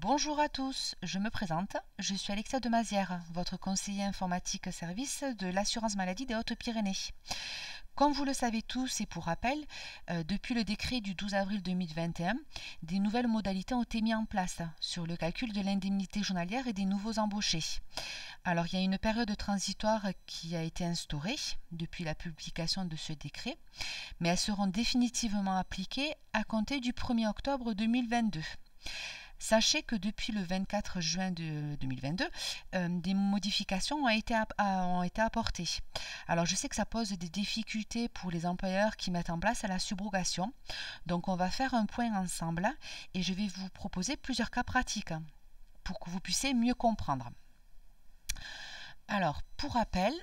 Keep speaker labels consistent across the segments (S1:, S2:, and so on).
S1: Bonjour à tous, je me présente, je suis Alexia Demazière, votre conseiller informatique service de l'assurance maladie des Hautes-Pyrénées. Comme vous le savez tous et pour rappel, depuis le décret du 12 avril 2021, des nouvelles modalités ont été mises en place sur le calcul de l'indemnité journalière et des nouveaux embauchés. Alors il y a une période transitoire qui a été instaurée depuis la publication de ce décret, mais elles seront définitivement appliquées à compter du 1er octobre 2022. Sachez que depuis le 24 juin 2022, des modifications ont été apportées. Alors je sais que ça pose des difficultés pour les employeurs qui mettent en place la subrogation. Donc on va faire un point ensemble et je vais vous proposer plusieurs cas pratiques pour que vous puissiez mieux comprendre. Alors pour rappel,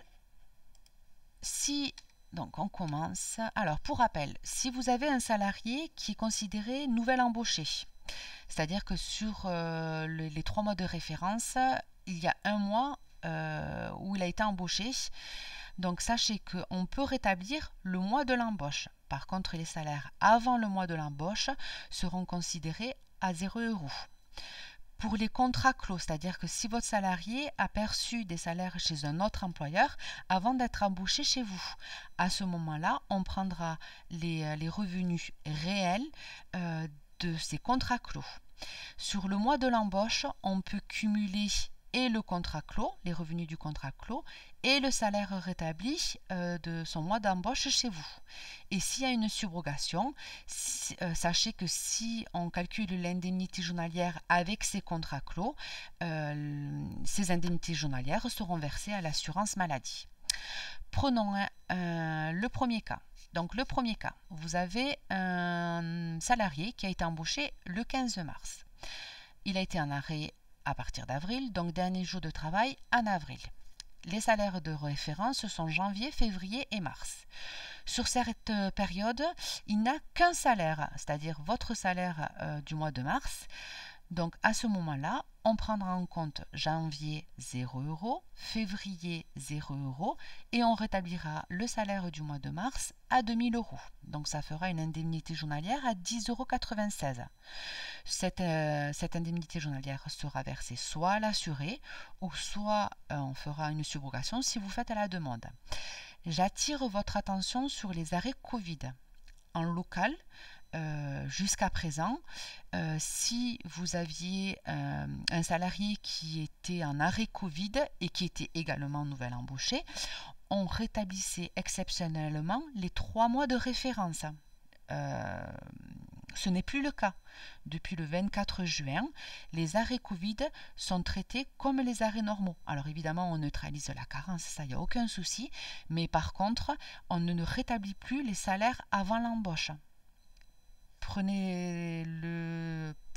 S1: donc on commence. Alors pour rappel, si vous avez un salarié qui est considéré nouvel embauché, c'est-à-dire que sur les 3 mois de référence, il y a un mois où il a été embauché. Donc sachez qu'on peut rétablir le mois de l'embauche. Par contre, les salaires avant le mois de l'embauche seront considérés à 0 €. Pour les contrats clos, c'est-à-dire que si votre salarié a perçu des salaires chez un autre employeur avant d'être embauché chez vous, à ce moment-là, on prendra les revenus réels de ces contrats clos. Sur le mois de l'embauche, on peut cumuler et le contrat clos, les revenus du contrat clos, et le salaire rétabli de son mois d'embauche chez vous. Et s'il y a une subrogation, sachez que si on calcule l'indemnité journalière avec ces contrats clos, ces indemnités journalières seront versées à l'assurance maladie. Prenons le premier cas. Donc le premier cas, vous avez un salarié qui a été embauché le 15 mars. Il a été en arrêt à partir d'avril, donc dernier jour de travail en avril. Les salaires de référence sont janvier, février et mars. Sur cette période, il n'a qu'un salaire, c'est-à-dire votre salaire du mois de mars. Donc à ce moment-là, on prendra en compte janvier 0 €, février 0 € et on rétablira le salaire du mois de mars à 2000 €. Donc ça fera une indemnité journalière à 10,96 €. Cette indemnité journalière sera versée soit à l'assuré ou soit on fera une subrogation si vous faites à la demande. J'attire votre attention sur les arrêts Covid. En local, jusqu'à présent, si vous aviez un salarié qui était en arrêt Covid et qui était également nouvel embauché, on rétablissait exceptionnellement les 3 mois de référence. Ce n'est plus le cas. Depuis le 24 juin, les arrêts Covid sont traités comme les arrêts normaux. Alors évidemment, on neutralise la carence, ça, il n'y a aucun souci. Mais par contre, on ne rétablit plus les salaires avant l'embauche.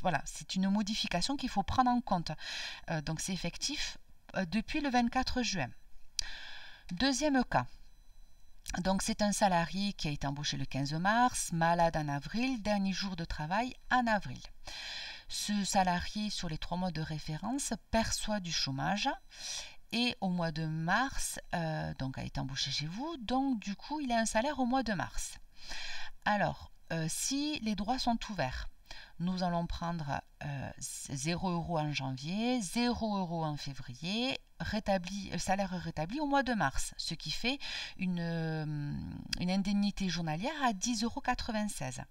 S1: Voilà, c'est une modification qu'il faut prendre en compte. Donc c'est effectif depuis le 24 juin. Deuxième cas. Donc c'est un salarié qui a été embauché le 15 mars, malade en avril, dernier jour de travail en avril. Ce salarié, sur les 3 mois de référence, perçoit du chômage et au mois de mars, donc a été embauché chez vous, donc du coup il a un salaire au mois de mars. Alors, si les droits sont ouverts, nous allons prendre 0 € en janvier, 0 € en février, salaire rétabli au mois de mars, ce qui fait une indemnité journalière à 10,96 €.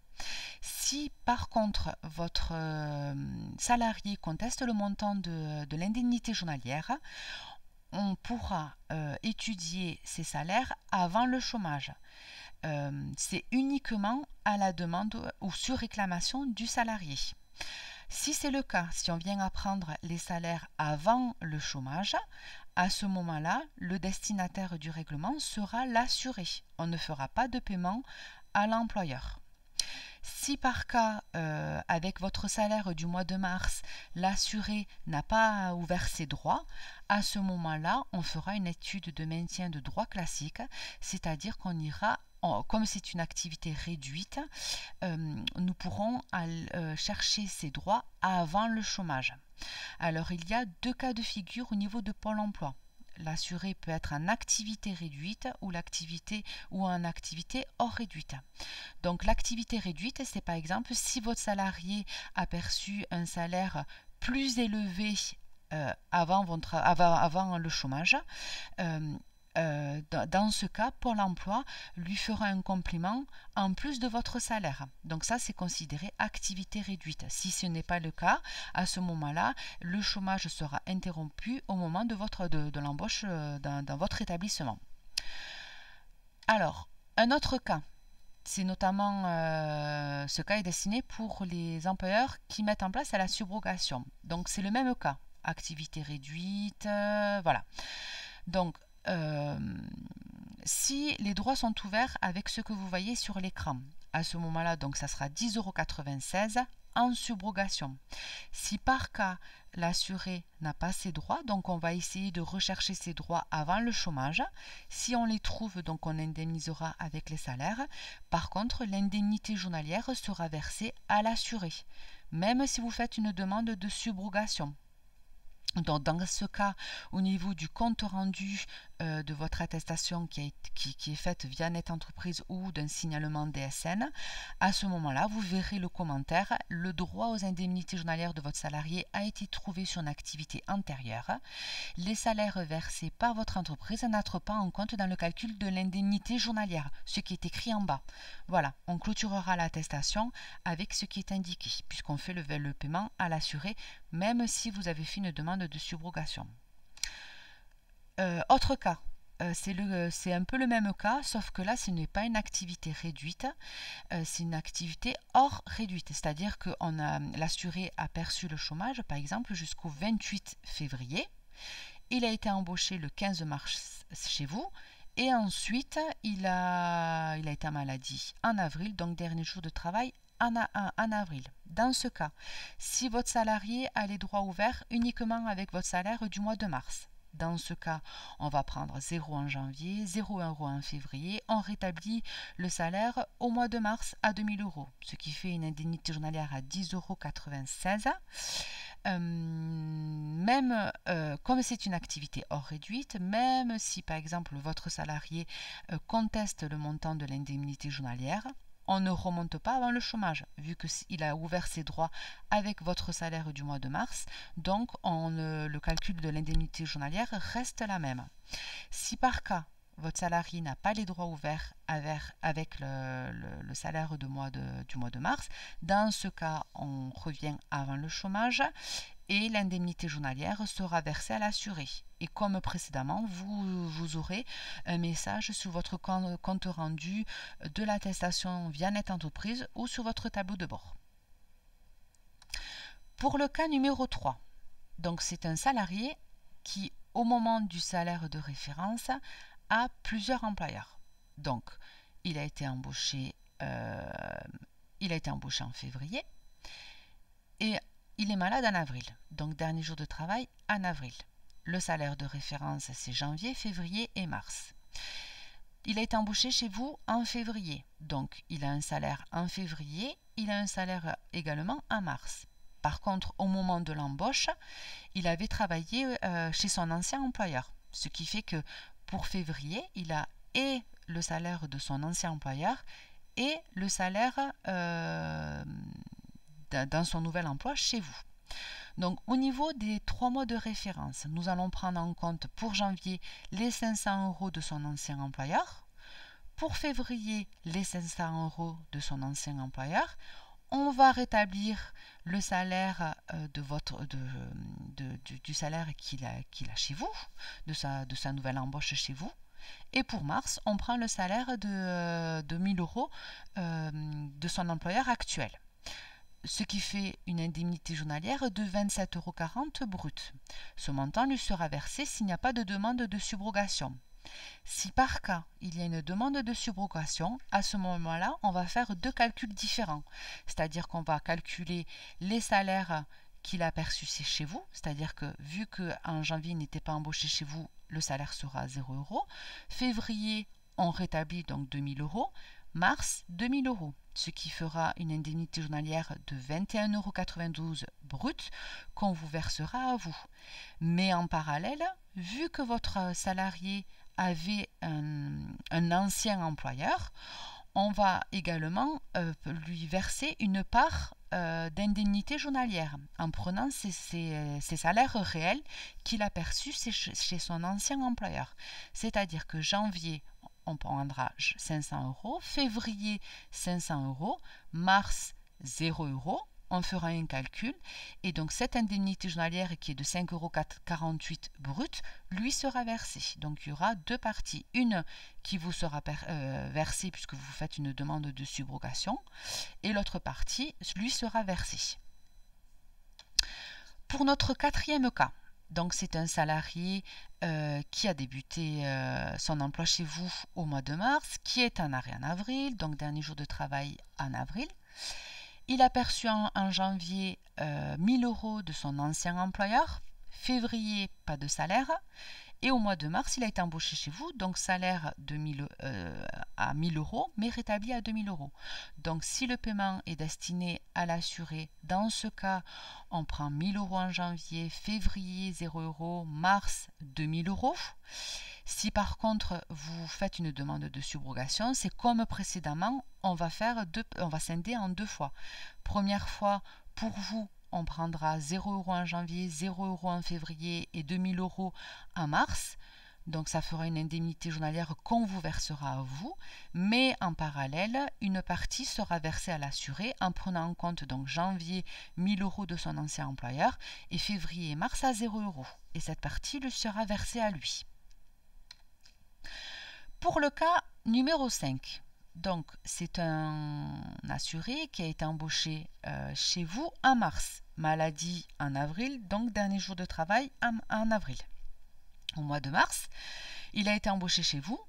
S1: Si par contre votre salarié conteste le montant de l'indemnité journalière, on pourra étudier ces salaires avant le chômage. C'est uniquement à la demande ou sur réclamation du salarié. Si c'est le cas, si on vient apprendre les salaires avant le chômage, à ce moment-là, le destinataire du règlement sera l'assuré. On ne fera pas de paiement à l'employeur. Si par cas, avec votre salaire du mois de mars, l'assuré n'a pas ouvert ses droits, à ce moment-là, on fera une étude de maintien de droit classique, c'est-à-dire qu'on ira, comme c'est une activité réduite, nous pourrons chercher ces droits avant le chômage. Alors, il y a 2 cas de figure au niveau de Pôle emploi. L'assuré peut être en activité réduite ou en activité hors réduite. Donc l'activité réduite, c'est par exemple si votre salarié a perçu un salaire plus élevé avant le chômage, dans ce cas, Pôle emploi lui fera un complément en plus de votre salaire. Donc ça, c'est considéré activité réduite. Si ce n'est pas le cas, à ce moment-là, le chômage sera interrompu au moment de l'embauche dans votre établissement. Alors, un autre cas, c'est notamment ce cas est destiné pour les employeurs qui mettent en place la subrogation. Donc c'est le même cas, activité réduite, voilà. Donc si les droits sont ouverts avec ce que vous voyez sur l'écran, à ce moment-là, donc ça sera 10,96 € en subrogation. Si par cas l'assuré n'a pas ses droits, donc on va essayer de rechercher ses droits avant le chômage. Si on les trouve, donc on indemnisera avec les salaires. Par contre, l'indemnité journalière sera versée à l'assuré, même si vous faites une demande de subrogation. Donc, dans ce cas, au niveau du compte rendu de votre attestation qui est faite via Net Entreprise ou d'un signalement DSN, à ce moment-là, vous verrez le commentaire « Le droit aux indemnités journalières de votre salarié a été trouvé sur une activité antérieure. Les salaires versés par votre entreprise n'entrent pas en compte dans le calcul de l'indemnité journalière », ce qui est écrit en bas. Voilà, on clôturera l'attestation avec ce qui est indiqué, puisqu'on fait le paiement à l'assuré, même si vous avez fait une demande de subrogation. Autre cas, c'est un peu le même cas, sauf que là, ce n'est pas une activité réduite, c'est une activité hors réduite, c'est-à-dire que l'assuré a perçu le chômage, par exemple, jusqu'au 28 février. Il a été embauché le 15 mars chez vous, et ensuite, il a été en maladie en avril, donc dernier jour de travail en avril. Dans ce cas, si votre salarié a les droits ouverts uniquement avec votre salaire du mois de mars, dans ce cas, on va prendre 0 en janvier, 0 € en février, on rétablit le salaire au mois de mars à 2 000 €, ce qui fait une indemnité journalière à 10,96 €. Même comme c'est une activité hors réduite, même si par exemple votre salarié conteste le montant de l'indemnité journalière, on ne remonte pas avant le chômage, vu qu'il a ouvert ses droits avec votre salaire du mois de mars, donc le calcul de l'indemnité journalière reste la même. Si par cas, votre salarié n'a pas les droits ouverts avec le salaire du mois de mars, dans ce cas, on revient avant le chômage et l'indemnité journalière sera versée à l'assuré. Et comme précédemment, vous aurez un message sur votre compte rendu de l'attestation via Net Entreprise ou sur votre tableau de bord. Pour le cas numéro 3, donc c'est un salarié qui, au moment du salaire de référence, a plusieurs employeurs. Donc, il a été embauché en février et il est malade en avril, donc dernier jour de travail en avril. Le salaire de référence, c'est janvier, février et mars. Il a été embauché chez vous en février, donc il a un salaire en février, il a un salaire également en mars. Par contre, au moment de l'embauche, il avait travaillé chez son ancien employeur, ce qui fait que pour février, il a et le salaire de son ancien employeur et le salaire dans son nouvel emploi chez vous. Donc au niveau des 3 mois de référence, nous allons prendre en compte pour janvier les 500 € de son ancien employeur, pour février les 500 € de son ancien employeur. On va rétablir le salaire du salaire qu'il a chez vous, de sa nouvelle embauche chez vous. Et pour mars, on prend le salaire de 1 000 € de son employeur actuel, ce qui fait une indemnité journalière de 27,40 € brut. Ce montant lui sera versé s'il n'y a pas de demande de subrogation. Si par cas, il y a une demande de subrogation, à ce moment-là, on va faire 2 calculs différents. C'est-à-dire qu'on va calculer les salaires qu'il a perçus chez vous, c'est-à-dire que vu qu'en janvier, il n'était pas embauché chez vous, le salaire sera 0 €. Février, on rétablit donc 2 000 €. Mars, 2 000 €, ce qui fera une indemnité journalière de 21,92 € brut qu'on vous versera à vous. Mais en parallèle, vu que votre salarié avait un ancien employeur, on va également lui verser une part d'indemnité journalière en prenant ses salaires réels qu'il a perçus chez son ancien employeur. C'est-à-dire que janvier, on prendra 500 €, février 500 €, mars 0 €. On fera un calcul et donc cette indemnité journalière qui est de 5,48 € brut lui sera versée. Donc il y aura deux parties, une qui vous sera versée puisque vous faites une demande de subrogation et l'autre partie lui sera versée. Pour notre quatrième cas, donc c'est un salarié qui a débuté son emploi chez vous au mois de mars, qui est en arrêt en avril, donc dernier jour de travail en avril. Il a perçu en janvier 1000 € de son ancien employeur, février pas de salaire, et au mois de mars il a été embauché chez vous, donc salaire à 1000 € mais rétabli à 2000 €. Donc si le paiement est destiné à l'assuré, dans ce cas on prend 1000 € en janvier, février 0 €, mars 2000 €. Si par contre vous faites une demande de subrogation, c'est comme précédemment, on va scinder en deux fois. Première fois, pour vous, on prendra 0 € en janvier, 0 € en février et 2000 € en mars. Donc ça fera une indemnité journalière qu'on vous versera à vous, mais en parallèle, une partie sera versée à l'assuré en prenant en compte donc janvier 1000 € de son ancien employeur et février et mars à 0 €. Et cette partie lui sera versée à lui. Pour le cas numéro 5, donc c'est un assuré qui a été embauché chez vous en mars, maladie en avril, donc dernier jour de travail en avril. Au mois de mars, il a été embauché chez vous,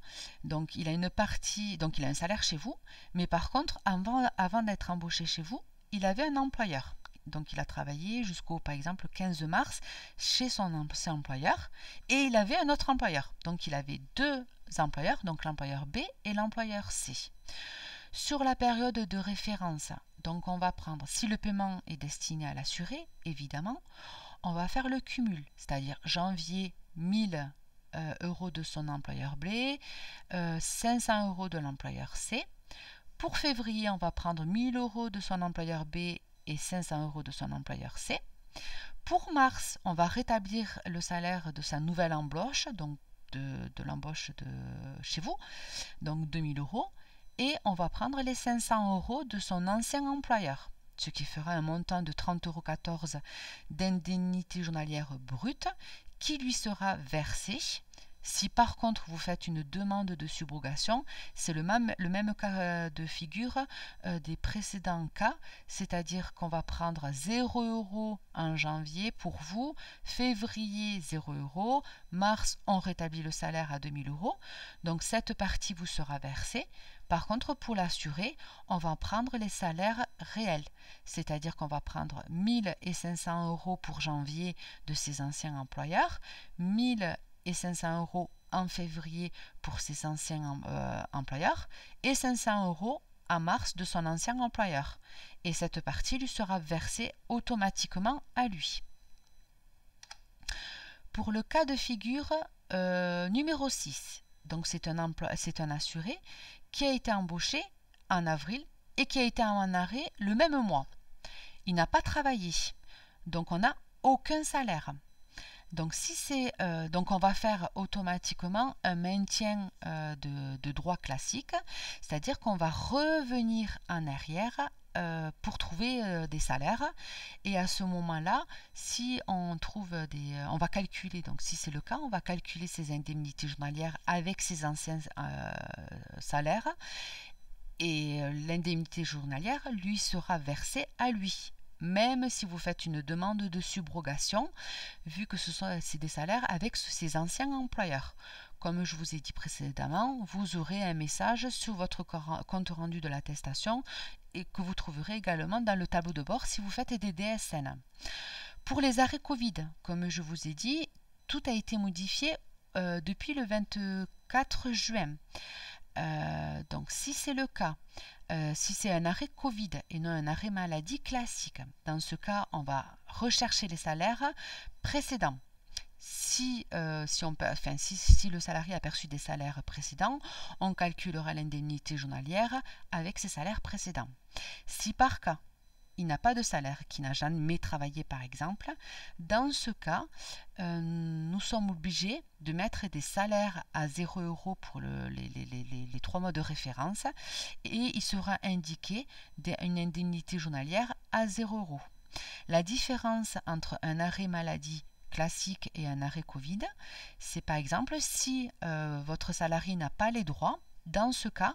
S1: donc il a une partie, donc il a un salaire chez vous, mais par contre, avant d'être embauché chez vous, il avait un employeur. Donc il a travaillé jusqu'au, par exemple, 15 mars chez son ancien employeur et il avait un autre employeur. Donc il avait deux employeurs, donc l'employeur B et l'employeur C. Sur la période de référence, donc on va prendre, si le paiement est destiné à l'assuré, évidemment, on va faire le cumul, c'est-à-dire janvier 1000 € de son employeur B, 500 € de l'employeur C. Pour février, on va prendre 1000 € de son employeur B et 500 € de son employeur C. Pour mars, on va rétablir le salaire de sa nouvelle embauche, donc de l'embauche de chez vous, donc 2000 €, et on va prendre les 500 € de son ancien employeur, ce qui fera un montant de 30,14 € d'indemnité journalière brute qui lui sera versé. Si par contre vous faites une demande de subrogation, c'est le même cas de figure des précédents cas, c'est-à-dire qu'on va prendre 0 € en janvier pour vous, février 0 €, mars on rétablit le salaire à 2000 €, donc cette partie vous sera versée. Par contre, pour l'assuré, on va prendre les salaires réels, c'est-à-dire qu'on va prendre 1500 € pour janvier de ses anciens employeurs, 1500 € en février pour ses anciens employeurs et 500 € en mars de son ancien employeur. Et cette partie lui sera versée automatiquement à lui. Pour le cas de figure numéro 6, donc c'est un assuré qui a été embauché en avril et qui a été en arrêt le même mois. Il n'a pas travaillé, donc on n'a aucun salaire. Donc, donc on va faire automatiquement un maintien de droit classique, c'est-à-dire qu'on va revenir en arrière pour trouver des salaires, et à ce moment-là, si on trouve on va calculer, donc si c'est le cas, on va calculer ses indemnités journalières avec ses anciens salaires, et l'indemnité journalière lui sera versée à lui. Même si vous faites une demande de subrogation, vu que c'est des salaires avec ses anciens employeurs. Comme je vous ai dit précédemment, vous aurez un message sur votre compte rendu de l'attestation et que vous trouverez également dans le tableau de bord si vous faites des DSN. Pour les arrêts Covid, comme je vous ai dit, tout a été modifié depuis le 24 juin. Donc si c'est le cas, si c'est un arrêt Covid et non un arrêt maladie classique, dans ce cas, on va rechercher les salaires précédents. Si le salarié a perçu des salaires précédents, on calculera l'indemnité journalière avec ces salaires précédents. Si par cas, il n'a pas de salaire, qui n'a jamais travaillé par exemple, dans ce cas, nous sommes obligés de mettre des salaires à 0 € pour les 3 mois de référence et il sera indiqué une indemnité journalière à 0 €. La différence entre un arrêt maladie classique et un arrêt Covid, c'est par exemple si votre salarié n'a pas les droits. Dans ce cas,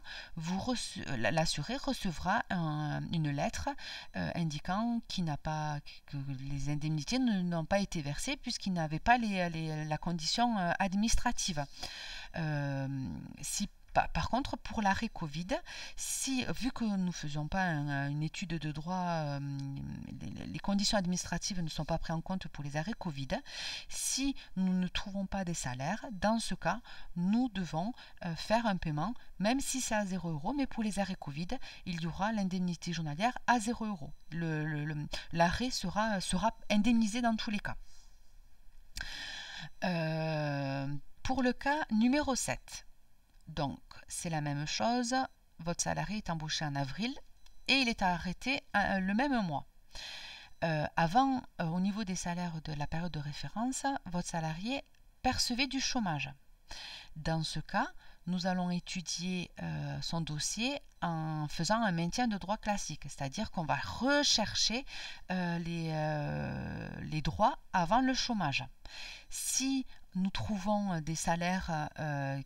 S1: l'assuré recevra une lettre indiquant que les indemnités n'ont pas été versées puisqu'il n'avait pas la condition administrative. Par contre, pour l'arrêt Covid, vu que nous ne faisions pas une étude de droit, les conditions administratives ne sont pas prises en compte pour les arrêts Covid, si nous ne trouvons pas des salaires, dans ce cas, nous devons faire un paiement, même si c'est à 0 €, mais pour les arrêts Covid, il y aura l'indemnité journalière à 0 €. L'arrêt sera indemnisé dans tous les cas. Pour le cas numéro 7, donc c'est la même chose, votre salarié est embauché en avril et il est arrêté le même mois. Avant, au niveau des salaires de la période de référence, votre salarié percevait du chômage. Dans ce cas, nous allons étudier son dossier en faisant un maintien de droit classique, c'est-à-dire qu'on va rechercher les droits avant le chômage. Si nous trouvons des salaires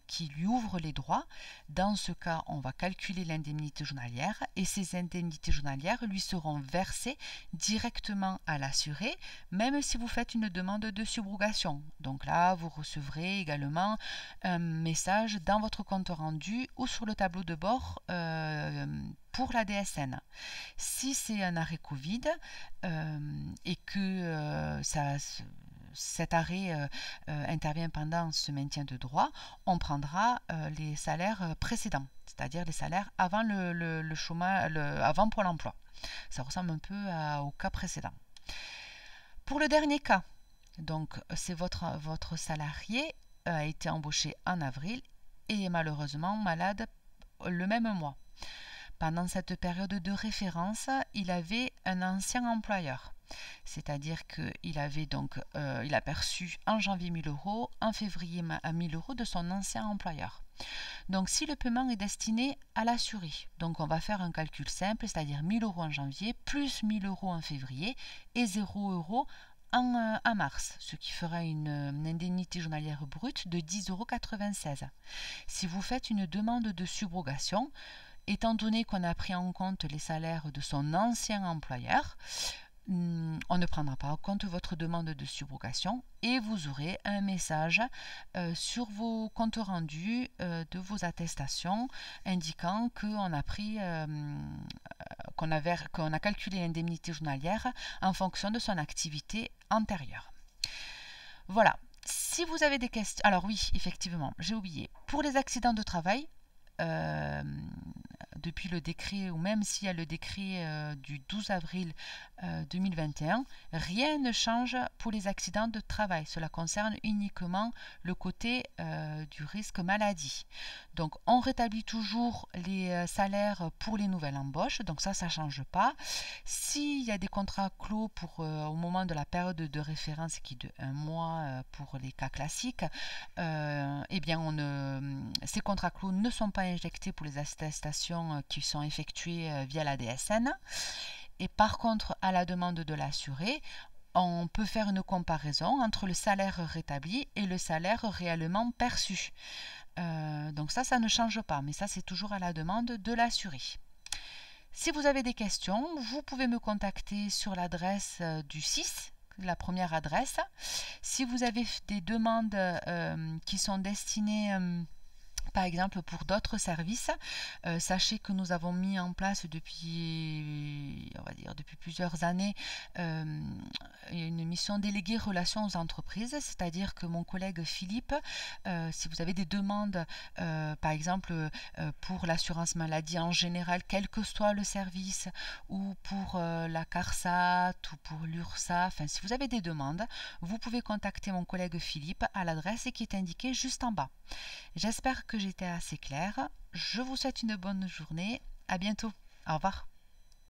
S1: qui lui ouvrent les droits, dans ce cas, on va calculer l'indemnité journalière et ces indemnités journalières lui seront versées directement à l'assuré, même si vous faites une demande de subrogation. Donc là, vous recevrez également un message dans votre compte rendu ou sur le tableau de bord pour la DSN. Si c'est un arrêt Covid et que cet arrêt intervient pendant ce maintien de droit, on prendra les salaires précédents, c'est-à-dire les salaires avant le chômage, avant Pôle emploi. Ça ressemble un peu au cas précédent. Pour le dernier cas, donc c'est votre salarié a été embauché en avril et est malheureusement malade le même mois. Pendant cette période de référence, il avait un ancien employeur. C'est-à-dire qu'il avait il a perçu en janvier 1000 €, en février 1000 € de son ancien employeur. Donc si le paiement est destiné à l'assuré, donc on va faire un calcul simple, c'est-à-dire 1000 € en janvier, plus 1000 € en février et 0 € en mars, ce qui fera une indemnité journalière brute de 10,96 €. Si vous faites une demande de subrogation, étant donné qu'on a pris en compte les salaires de son ancien employeur, on ne prendra pas en compte votre demande de subrogation et vous aurez un message sur vos comptes rendus de vos attestations indiquant qu'on a calculé l'indemnité journalière en fonction de son activité antérieure. Voilà. Si vous avez des questions... Alors oui, effectivement, j'ai oublié. Pour les accidents de travail, depuis le décret, ou même s'il y a le décret du 12 avril 2021, rien ne change pour les accidents de travail. Cela concerne uniquement le côté du risque maladie. Donc on rétablit toujours les salaires pour les nouvelles embauches, donc ça ne change pas. S'il y a des contrats clos au moment de la période de référence qui est de 1 mois pour les cas classiques, eh bien ces contrats clos ne sont pas injectés pour les attestations qui sont effectuées via la DSN. Et par contre, à la demande de l'assuré, on peut faire une comparaison entre le salaire rétabli et le salaire réellement perçu. Donc ça ne change pas, mais ça c'est toujours à la demande de l'assuré. Si vous avez des questions, vous pouvez me contacter sur l'adresse du 6, la première adresse. Si vous avez des demandes qui sont destinées... par exemple, pour d'autres services, sachez que nous avons mis en place depuis plusieurs années une mission déléguée relations aux entreprises, c'est-à-dire que mon collègue Philippe, si vous avez des demandes, par exemple pour l'assurance maladie en général, quel que soit le service, ou pour la CARSAT ou pour l'URSSAF, enfin si vous avez des demandes, vous pouvez contacter mon collègue Philippe à l'adresse qui est indiquée juste en bas. J'espère que j'étais assez claire. Je vous souhaite une bonne journée. À bientôt. Au revoir.